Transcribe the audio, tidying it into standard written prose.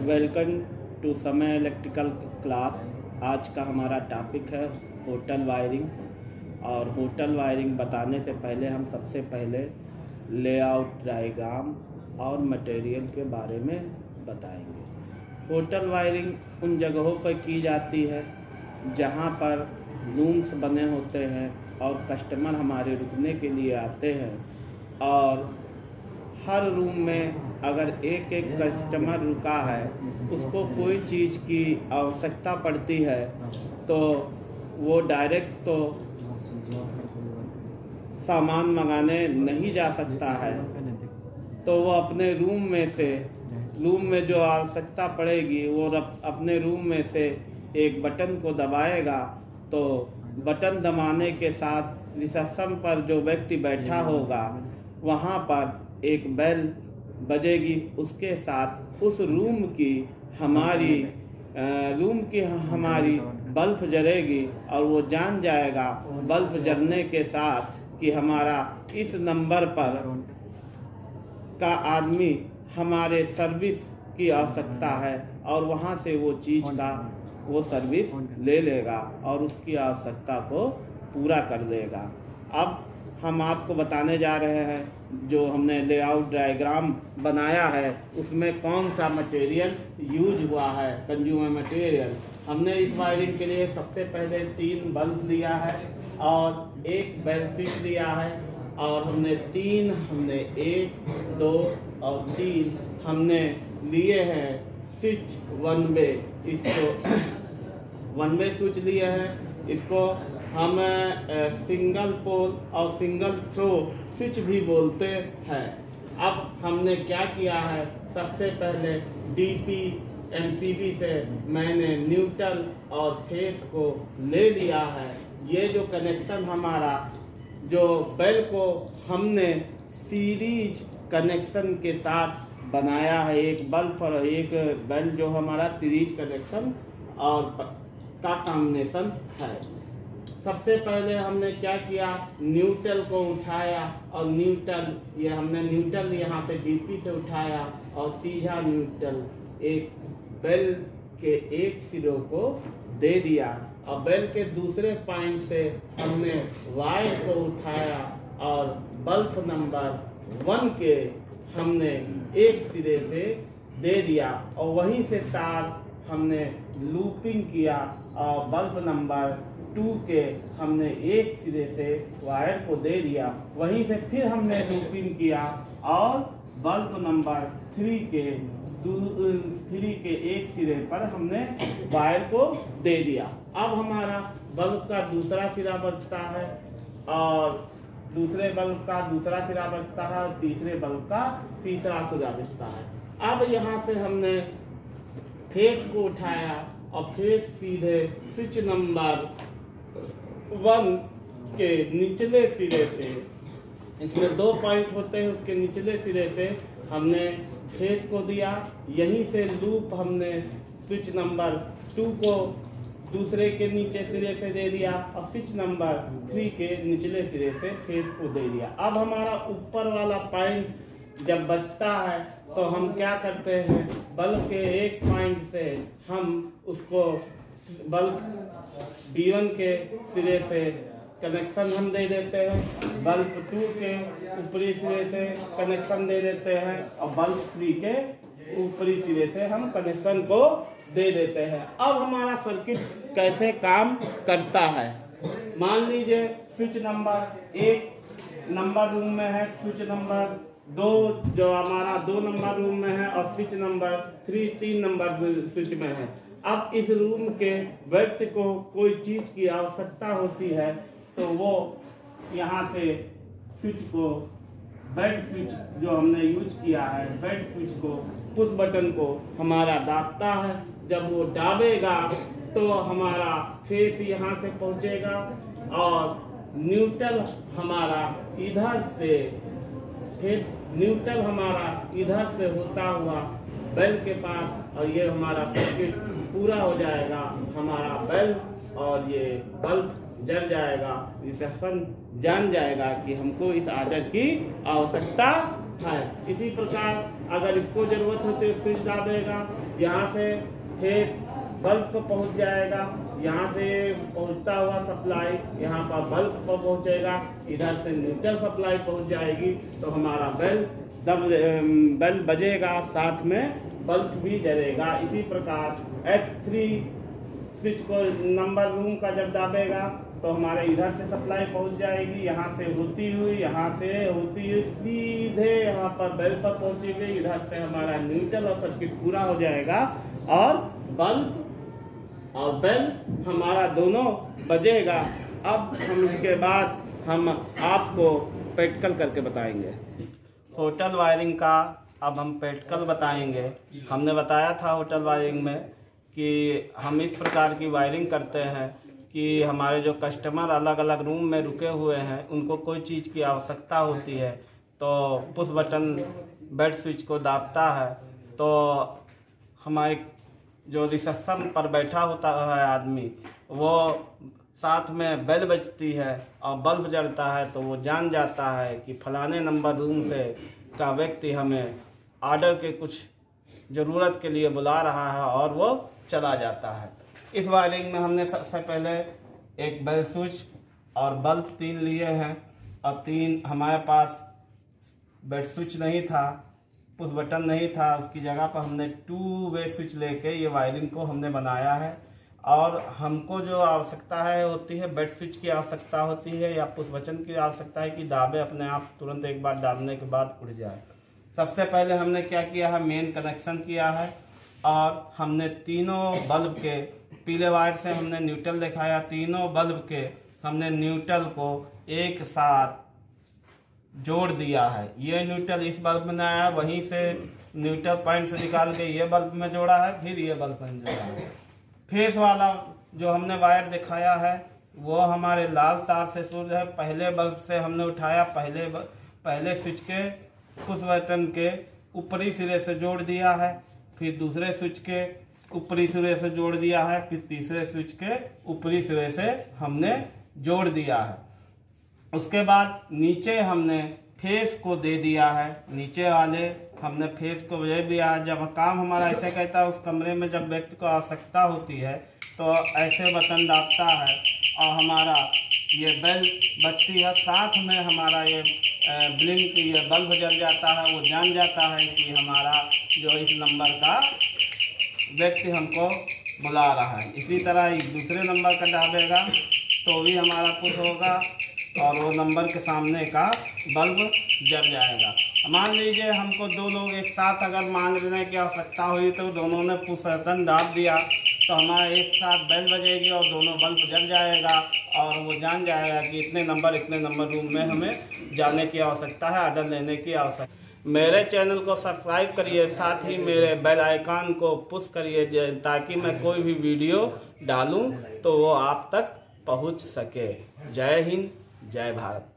Welcome to समय electrical class. आज का हमारा टॉपिक है होटल वायरिंग। और होटल वायरिंग बताने से पहले हम सबसे पहले लेआउट डायग्राम और मटेरियल के बारे में बताएंगे। होटल वायरिंग उन जगहों पर की जाती है जहां पर रूम्स बने होते हैं और कस्टमर हमारे रुकने के लिए आते हैं, और हर रूम में अगर एक एक कस्टमर रुका है, उसको कोई चीज़ की आवश्यकता पड़ती है तो वो डायरेक्ट तो सामान मंगाने नहीं जा सकता है, तो वो अपने रूम में जो आवश्यकता पड़ेगी वो अपने रूम में से एक बटन को दबाएगा, तो बटन दबाने के साथ रिसेप्शन पर जो व्यक्ति बैठा होगा वहाँ पर एक बेल बजेगी। उसके साथ उस रूम की हमारी बल्ब जलेगी और वो जान जाएगा बल्ब जलने के साथ कि हमारा इस नंबर पर का आदमी हमारे सर्विस की आवश्यकता है, और वहाँ से वो चीज़ का वो सर्विस ले लेगा और उसकी आवश्यकता को पूरा कर देगा। अब हम आपको बताने जा रहे हैं जो हमने लेआउट डायग्राम बनाया है उसमें कौन सा मटेरियल यूज हुआ है, कंज्यूमर मटेरियल। हमने इस वायरिंग के लिए सबसे पहले 3 बल्ब लिया है और एक बेल स्विच लिया है, और हमने 1, 2 और 3 हमने लिए हैं स्विच 1 वे। इसको 1 वे स्विच लिए हैं, इसको हम सिंगल पोल और सिंगल थ्रो स्विच भी बोलते हैं। अब हमने क्या किया है, सबसे पहले डीपी एमसीबी से मैंने न्यूट्रल और फेस को ले लिया है। ये जो कनेक्शन हमारा जो बेल को हमने सीरीज कनेक्शन के साथ बनाया है, एक बल्ब और एक बेल जो हमारा सीरीज कनेक्शन और का कॉम्बिनेशन है। सबसे पहले हमने क्या किया, न्यूट्रल को उठाया और हमने न्यूट्रल यहाँ से डीपी से उठाया और सीधा न्यूट्रल एक बेल के एक सिरों को दे दिया, और बेल के दूसरे पॉइंट से हमने वायर को उठाया और बल्ब नंबर 1 के हमने एक सिरे से दे दिया, और वहीं से तार हमने लूपिंग किया और बल्ब नंबर 2 के हमने एक सिरे से वायर को दे दिया। वहीं से फिर हमने लूपिंग किया और बल्ब नंबर 3 के एक सिरे पर हमने वायर को दे दिया। अब हमारा बल्ब का दूसरा सिरा बचता है, और दूसरे बल्ब का दूसरा सिरा बचता है, और तीसरे बल्ब का तीसरा सिरा बचता है। अब यहाँ से हमने फेस को उठाया और फेस सीधे स्विच नंबर 1 के निचले सिरे से, इसमें 2 पॉइंट होते हैं, उसके निचले सिरे से हमने फेस को दिया। यहीं से लूप हमने स्विच नंबर 2 को दूसरे के नीचे सिरे से दे दिया और स्विच नंबर 3 के निचले सिरे से फेस को दे दिया। अब हमारा ऊपर वाला पॉइंट जब बचता है तो हम क्या करते हैं, बल्ब के एक पॉइंट से हम उसको बल्ब B1 के सिरे से कनेक्शन हम दे देते हैं, बल्ब 2 के ऊपरी सिरे से कनेक्शन दे देते हैं, और बल्ब 3 के ऊपरी सिरे से हम कनेक्शन को दे देते हैं। अब हमारा सर्किट कैसे काम करता है, मान लीजिए स्विच नंबर 1 नंबर रूम में है, स्विच नंबर 2 जो हमारा 2 नंबर रूम में है, और स्विच नंबर 3 नंबर स्विच में है। अब इस रूम के व्यक्ति को कोई चीज़ की आवश्यकता होती है तो वो यहाँ से स्विच को, बेड स्विच जो हमने यूज किया है, बेड स्विच को, पुश बटन को हमारा दाबता है। जब वो दाबेगा तो हमारा फेस यहाँ से पहुँचेगा और न्यूट्रल हमारा इधर से होता हुआ बेल के पास, और ये हमारा सर्किट पूरा हो जाएगा। हमारा बेल और ये बल्ब जल जाएगा, रिसेप्शन जान जाएगा कि हमको इस ऑर्डर की आवश्यकता है। इसी प्रकार अगर इसको जरूरत हो तो स्विच दाबेगा, यहाँ से फेस बल्ब को पहुंच जाएगा, यहाँ से पहुंचता हुआ सप्लाई यहाँ पर बल्ब पर पहुंचेगा, इधर से न्यूट्रल सप्लाई पहुंच जाएगी, तो हमारा बेल बजेगा, साथ में बल्ब भी जलेगा। इसी प्रकार S3 स्विच को नंबर रूम का जब दाबेगा तो हमारे इधर से सप्लाई पहुंच जाएगी, यहाँ से होती हुई सीधे यहाँ पर बेल पर पहुंचेगी, इधर से हमारा न्यूट्रल और सर्किट पूरा हो जाएगा और बल्ब और बेल हमारा दोनों बजेगा। अब हम इसके बाद हम आपको प्रैक्टिकल करके बताएंगे होटल वायरिंग का। अब हम प्रैक्टिकल बताएंगे। हमने बताया था होटल वायरिंग में कि हम इस प्रकार की वायरिंग करते हैं कि हमारे जो कस्टमर अलग अलग रूम में रुके हुए हैं उनको कोई चीज़ की आवश्यकता होती है तो पुश बटन बेड स्विच को दाबता है, तो हमारे जो रिसेप्शन पर बैठा होता है आदमी वो साथ में बेल बजती है और बल्ब जलता है, तो वो जान जाता है कि फलाने नंबर रूम से का व्यक्ति हमें ऑर्डर के कुछ ज़रूरत के लिए बुला रहा है और वो चला जाता है। इस वायरिंग में हमने सबसे पहले एक बेल स्विच और बल्ब 3 लिए हैं और 3 हमारे पास बेड स्विच नहीं था, पुश बटन नहीं था, उसकी जगह पर हमने 2 वे स्विच लेके ये वायरिंग को हमने बनाया है। और हमको जो आवश्यकता है होती है बेड स्विच की आवश्यकता होती है या पुश बटन की आवश्यकता है कि दाबे अपने आप तुरंत एक बार दाबने के बाद उड़ जाए। सबसे पहले हमने क्या किया है, मेन कनेक्शन किया है और हमने तीनों बल्ब के पीले वायर से हमने न्यूट्रल दिखाया, तीनों बल्ब के हमने न्यूट्रल को एक साथ जोड़ दिया है। ये न्यूट्रल इस बल्ब में आया है, वहीं से न्यूट्रल पॉइंट से निकाल के ये बल्ब में जोड़ा है, फिर ये बल्ब में जोड़ा है। फेस वाला जो हमने वायर दिखाया है वो हमारे लाल तार से शुरू है। पहले बल्ब से हमने उठाया, पहले स्विच के पुश बटन के ऊपरी सिरे से जोड़ दिया है, फिर दूसरे स्विच के ऊपरी सिरे से जोड़ दिया है, फिर तीसरे स्विच के ऊपरी सिरे से हमने जोड़ दिया है। उसके बाद नीचे हमने फेस को दे दिया है, नीचे वाले हमने फेस को दे दिया है। जब काम हमारा ऐसे कहता है, उस कमरे में जब व्यक्ति को आवश्यकता होती है तो ऐसे बटन दाबता है और हमारा ये बेल बजती है, साथ में हमारा ये ब्लिंक ये बल्ब जल जाता है। वो जान जाता है कि हमारा जो इस नंबर का व्यक्ति हमको बुला रहा है। इसी तरह दूसरे नंबर का दाबेगा तो भी हमारा पुश होगा और वो नंबर के सामने का बल्ब जल जाएगा। मान लीजिए हमको 2 लोग एक साथ अगर मांगने की आवश्यकता हुई तो दोनों ने पुश बटन दाब दिया तो हमारा एक साथ बेल बजेगी और दोनों बल्ब जल जाएगा और वो जान जाएगा कि इतने नंबर रूम में हमें जाने की आवश्यकता है, ऑर्डर लेने की आवश्यकता। मेरे चैनल को सब्सक्राइब करिए, साथ ही मेरे बेल आइकन को पुश करिए ताकि मैं कोई भी वीडियो डालूं तो वो आप तक पहुंच सके। जय हिंद, जय भारत।